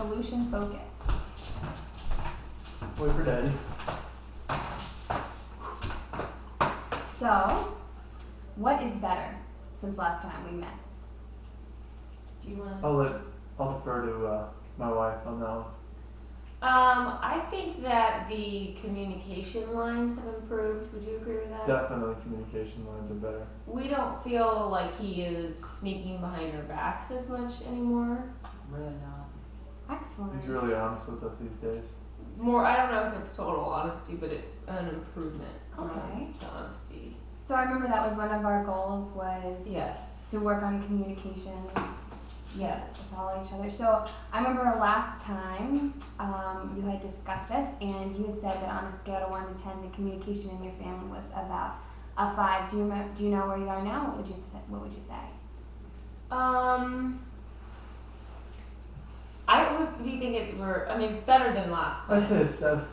solution focused. Wait for Daddy. So, what is better since last time we met? Do you want? I'll defer to my wife on that one. I think that the communication lines have improved. Would you agree with that? Definitely communication lines are better. We don't feel like he is sneaking behind our backs as much anymore. Really not. Excellent. He's really honest with us these days. More, I don't know if it's total honesty, but it's an improvement. Okay. To honesty. So I remember that was one of our goals was Yes. to work on communication Yes. with all each other. So I remember last time you had discussed this, and you had said that on a scale of 1 to 10, the communication in your family was about a 5. Do you know where you are now? What would you say? Do you think it were? I mean, it's better than last time. I'd say a 7.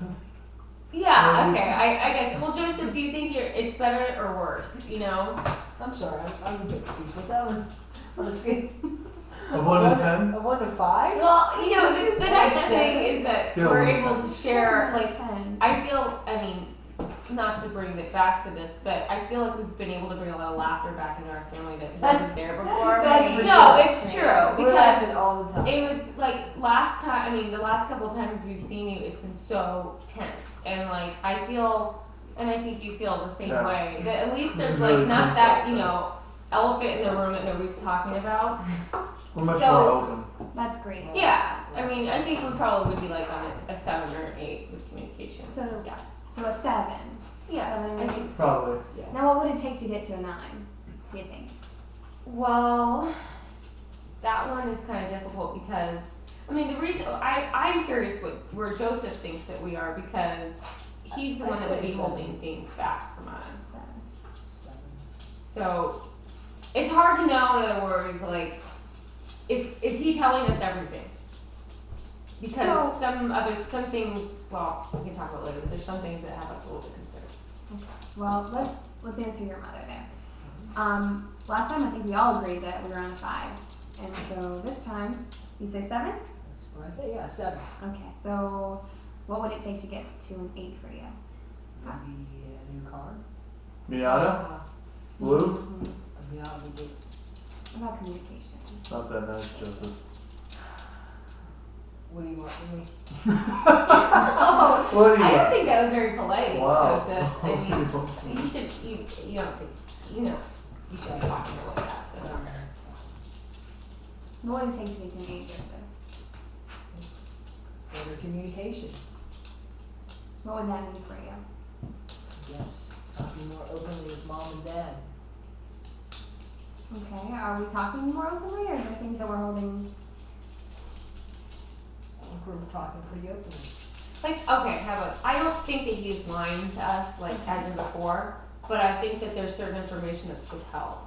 Yeah. Maybe. Okay. I guess. Well, Joseph, do you think it's better or worse? You know. I'm sorry, I'm a bit confused. What's that on the scale? A 1 to 10? A 1 to 5? Well, you know, the nice thing is that Scale we're of 1 to able 10. to share. Like, 10. I feel. I mean, not to bring it back to this, but I feel like we've been able to bring a lot of laughter back into our family that wasn't there before. That's for No, sure. it's true We're because laughing all the time. it was like last time. I mean, the last couple of times we've seen you, it's been so tense, and like I feel, and I think you feel the same Yeah. way. That at least there's It's like really not tense that outside. you know elephant in the room that nobody's talking about. We're much So- more open. That's great. Yeah, I mean, I think we probably would be like on a 7 or an 8 with communication. So yeah, So a 7. yeah, 7 I maybe. think so. Probably. Yeah. Now what would it take to get to a 9, do you think? Well, that one is kind of difficult because, I mean, the reason I'm curious where Joseph thinks that we are because he's the I'd one that would say be 7. holding things back from us. 7. 7. So it's hard to know. In other words, like, is he telling us everything? Because So- some things. Well, we can talk about later. But there's some things that have us a little bit concerned. Well, let's answer your mother there. Last time I think we all agreed that we were on a 5. And so this time, you say 7? That's what I say, yeah, 7. Okay, so what would it take to get to an 8 for you? Maybe a new car. Miata? Blue? Mhm. A Miata would be What about communication? Not that nice, Joseph. What do you want from me? Oh, What do you I don't want? think that was very polite, Wow. Joseph. I mean, you should. You don't think. You know. You shouldn't be talking to her like that. Sorry. What would it take to get to an 8, Joseph? Better communication. What would that mean for you? Yes. Talking more openly with mom and dad. Okay, are we talking more openly, or are there things that we're holding? I think we're talking pretty openly. Like, okay, how about? I don't think that he's lying to us, like as in before, but I think that there's certain information that's withheld.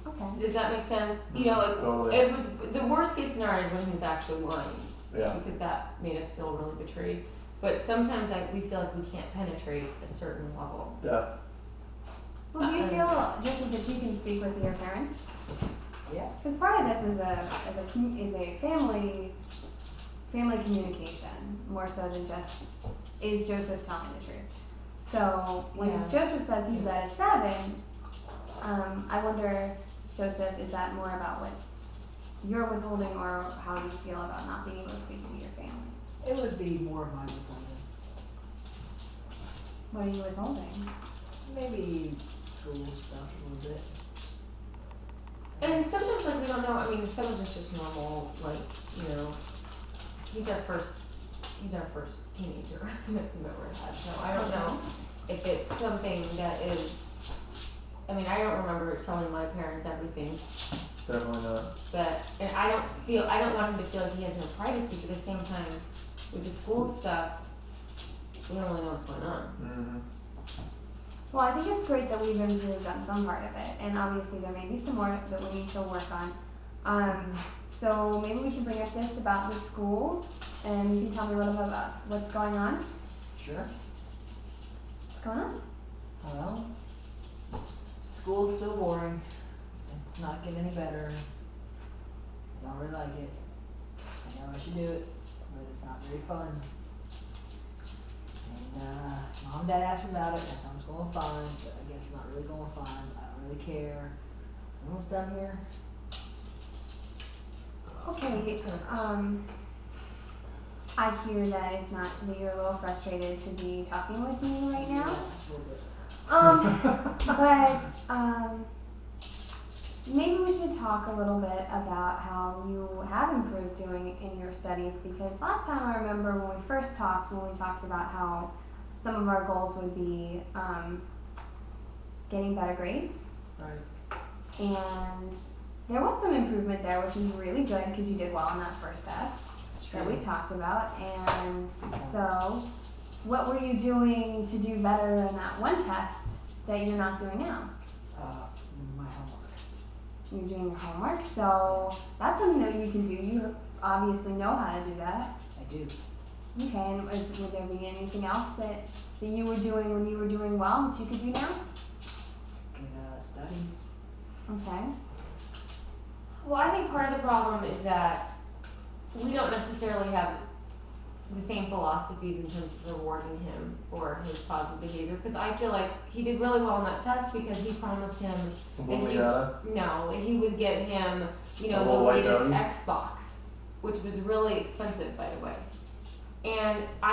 Okay. Does that make sense? You know, like Totally. it was the worst case scenario is when he's actually lying, Yeah. because that made us feel really betrayed. But sometimes we feel like we can't penetrate a certain level. Yeah. Well, do you feel, Joseph, that you can speak with your parents? Yeah. Because part of this is a family communication, more so than just, is Joseph telling the truth? So when Yeah. Joseph says he's at a 7, I wonder, Joseph, is that more about what you're withholding or how you feel about not being able to speak to your family? It would be more of my withholding. What are you withholding? Maybe school stuff a little bit. And sometimes, like, we don't know. I mean, some of it's just normal. Like, you know, he's our first teenager that we've ever had. So I don't know if it's something that is. I mean, I don't remember telling my parents everything, Definitely not. and I don't want him to feel like he has no privacy. But at the same time, with the school stuff, we don't really know what's going on. Mm-hmm. Well, I think it's great that we've improved on some part of it, and obviously there may be some more that we need to work on. So maybe we can bring up this about the school, and you can tell me a little bit about what's going on. Sure. What's going on? Well, school's still boring. It's not getting any better. I don't really like it. I know I should do it, but it's not very fun. And, mom and dad asked me about it, and I told them it's going fine, but I guess it's not really going fine, I don't really care. I'm almost done here. Okay, I hear that it's not, that you're a little frustrated to be talking with me right now. Yeah, a little bit. Maybe we should talk a little bit about how you have improved doing in your studies, because last time I remember when we first talked, when we talked about how some of our goals would be, getting better grades, Right. and there was some improvement there, which is really good, because you did well on that first test That's that we true. talked about, and so, what were you doing to do better in that one test that you're not doing now? My homework. You're doing your homework, so that's something that you can do. You obviously know how to do that. I do. Okay, and would there be anything else that you were doing when you were doing well that you could do now? Can, study. Okay. Well, I think part of the problem is that we don't necessarily have the same philosophies in terms of rewarding him for his positive behavior, because I feel like he did really well on that test because he promised him that he, no, that he would get him, you know, A the little white latest doggy? Xbox, which was really expensive, by the way. And I